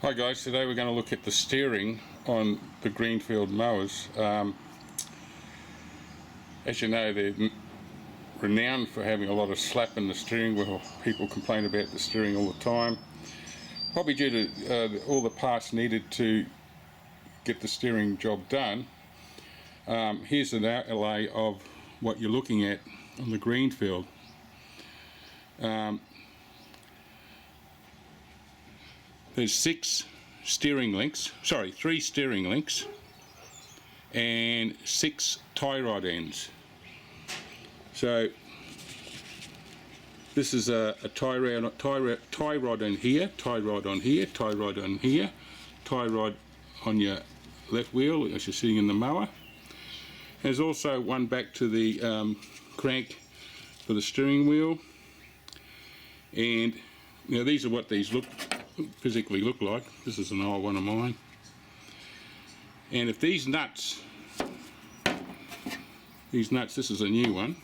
Hi guys, today we're going to look at the steering on the Greenfield mowers. As you know, they're renowned for having a lot of slap in the steering wheel. People complain about the steering all the time, probably due to all the parts needed to get the steering job done. Here's an outlay of what you're looking at on the Greenfield. There's three steering links and 6 tie rod ends. So this is a tie rod in here, tie rod on here, tie rod on here, tie rod on your left wheel as you're sitting in the mower. There's also one back to the crank for the steering wheel, and you know, these are what these physically look like. This is an old one of mine, and if these nuts, this is a new one,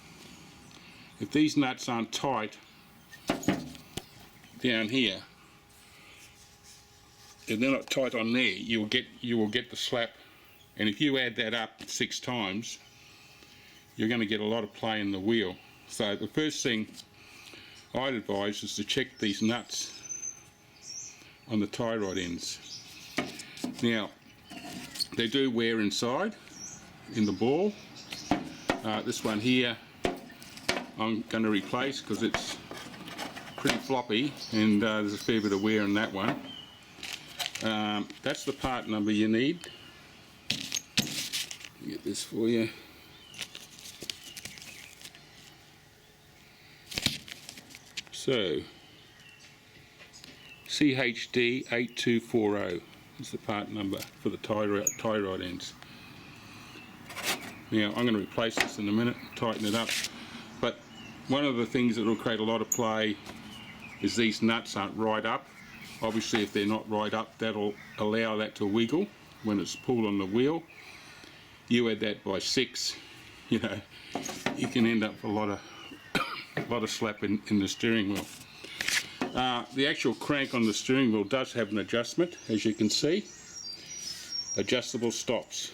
if these nuts aren't tight down here, if they're not tight on there, you will get the slap. And if you add that up 6 times, you're going to get a lot of play in the wheel. So the first thing I'd advise is to check these nuts on the tie rod ends. Now, they do wear inside in the ball. This one here I'm going to replace because it's pretty floppy, and there's a fair bit of wear in that one. That's the part number you need. Get this for you. So CHD 8240 is the part number for the tie rod ends. Now I'm going to replace this in a minute, tighten it up. But one of the things that will create a lot of play is these nuts aren't right up. Obviously, if they're not right up, that'll allow that to wiggle when it's pulled on the wheel. You add that by 6, you know, you can end up with a lot of slap in the steering wheel. The actual crank on the steering wheel does have an adjustment, as you can see. Adjustable stops.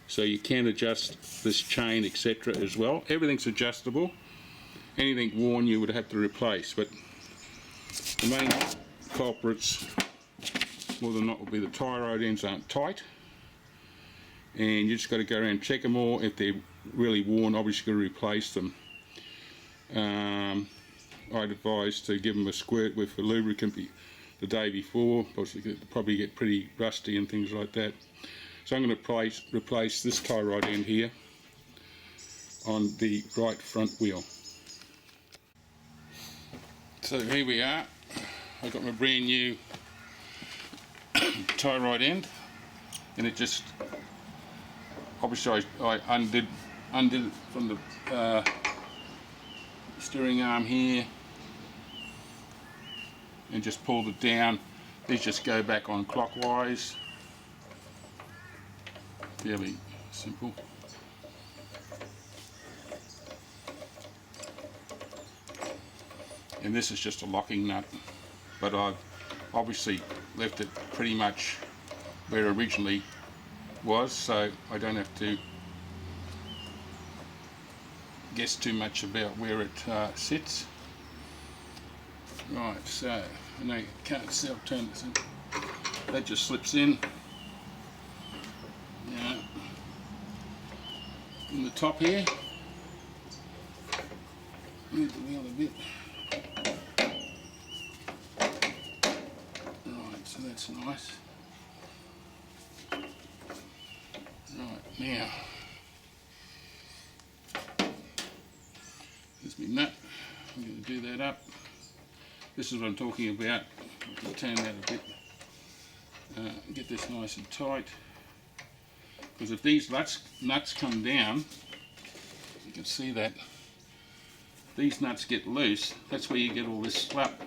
So you can adjust this chain, etc. as well. Everything's adjustable. Anything worn you would have to replace, but the main culprits more than not will be the tie rod ends aren't tight, and you just got to go around and check them all. If they're really worn, obviously got to replace them. I'd advise to give them a squirt with a lubricant the day before, because they probably get pretty rusty and things like that. So I'm going to replace this tie rod end here on the right front wheel. So here we are. I've got my brand new tie rod end, and it just, obviously I undid it from the steering arm here and just pulled it down. These just go back on clockwise. Fairly simple. And this is just a locking nut, but I've obviously left it pretty much where it originally was, so I don't have to guess too much about where it sits. Right, so I know you can't see, I'll turn this in. That just slips in. Now, in the top here, move the wheel a bit. Right, so that's nice. Right, now, there's my nut. I'm going to do that up. This is what I'm talking about. I can turn that a bit. Get this nice and tight. Because if these nuts come down, you can see that. If these nuts get loose, that's where you get all this slap.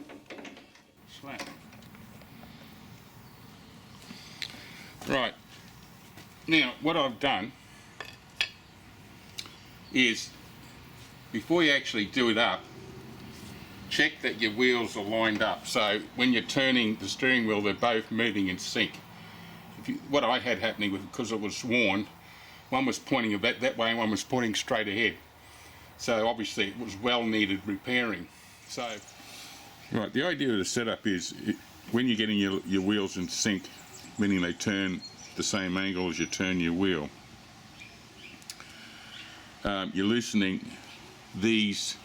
Right. Now, what I've done is, before you actually do it up, check that your wheels are lined up. So when you're turning the steering wheel, they're both moving in sync. What I had happening was, because it was worn, one was pointing that way and one was pointing straight ahead. So obviously it was well needed repairing. So, right, the idea of the setup is when you're getting your wheels in sync, meaning they turn the same angle as you turn your wheel, you're loosening these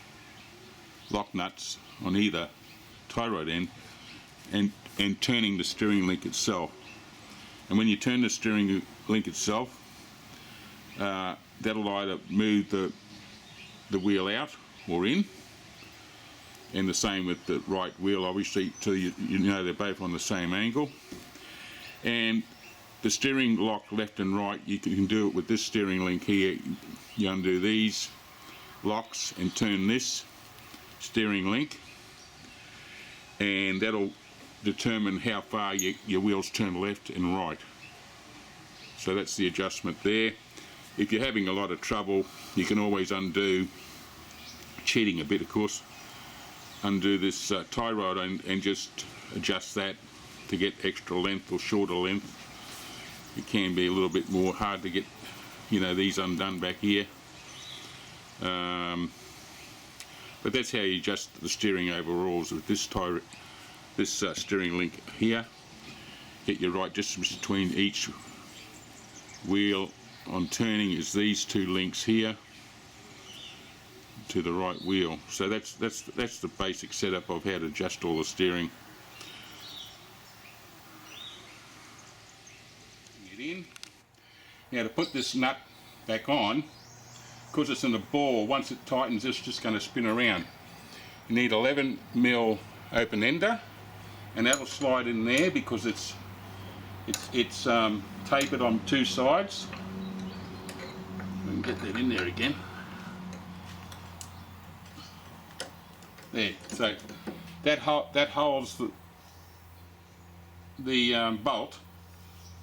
lock nuts on either tie rod end and turning the steering link itself. And when you turn the steering link itself, that'll either move the wheel out or in, and the same with the right wheel, obviously, so you know they're both on the same angle. And the steering lock left and right, you can do it with this steering link here. You undo these locks and turn this steering link, and that'll determine how far your wheels turn left and right. So that's the adjustment there. If you're having a lot of trouble, you can always undo, cheating a bit of course, undo this tie rod and just adjust that to get extra length or shorter length. It can be a little bit more hard to get, you know, these undone back here. But that's how you adjust the steering overalls with this steering link here. Get your right distance between each wheel on turning is these two links here to the right wheel. So that's the basic setup of how to adjust all the steering. Get in. Now to put this nut back on, because it's in a ball, once it tightens it's just going to spin around. You need 11mm open ender, and that'll slide in there because it's tapered on two sides. We can get that in there again. There, so that holds the bolt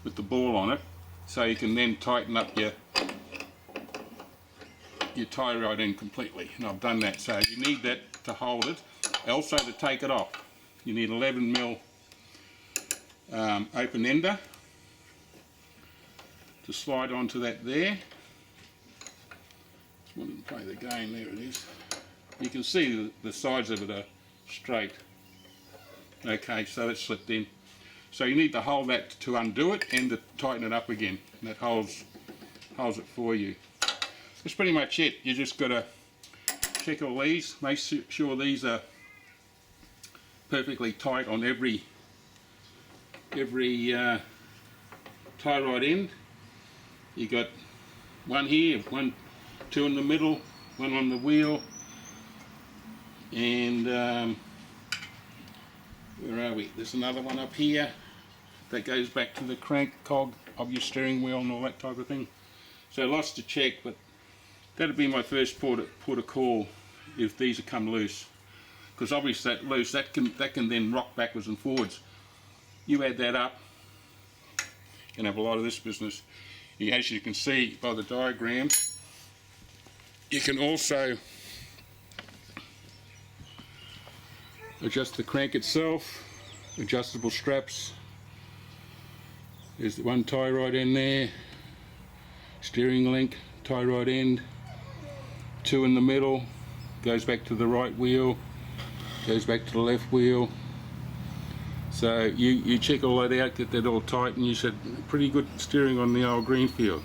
with the ball on it, so you can then tighten up your tie rod in completely, and I've done that. So you need that to hold it. Also, to take it off, you need 11mm open ender to slide onto that there. Just wanted to play the game. There it is. You can see the sides of it are straight. Okay, so it's slipped in. So you need to hold that to undo it and to tighten it up again. And that holds it for you. That's pretty much it. You just got to check all these, make sure these are perfectly tight on every tie rod end. You got one here, two in the middle, one on the wheel, and where are we? There's another one up here that goes back to the crank cog of your steering wheel and all that type of thing. So lots to check, but that'd be my first port of call if these have come loose, because obviously that loose, that can then rock backwards and forwards. You add that up, you can have a lot of this business. As you can see by the diagram, you can also adjust the crank itself, adjustable straps. There's the one tie rod in there, steering link, tie rod end, two in the middle, goes back to the right wheel, goes back to the left wheel. So you check all that out, get that all tight, and you said pretty good steering on the old Greenfield.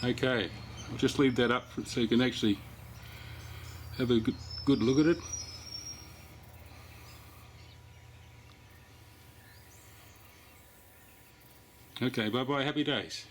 Okay, I'll just leave that up so you can actually have a good look at it. Okay, bye bye, happy days.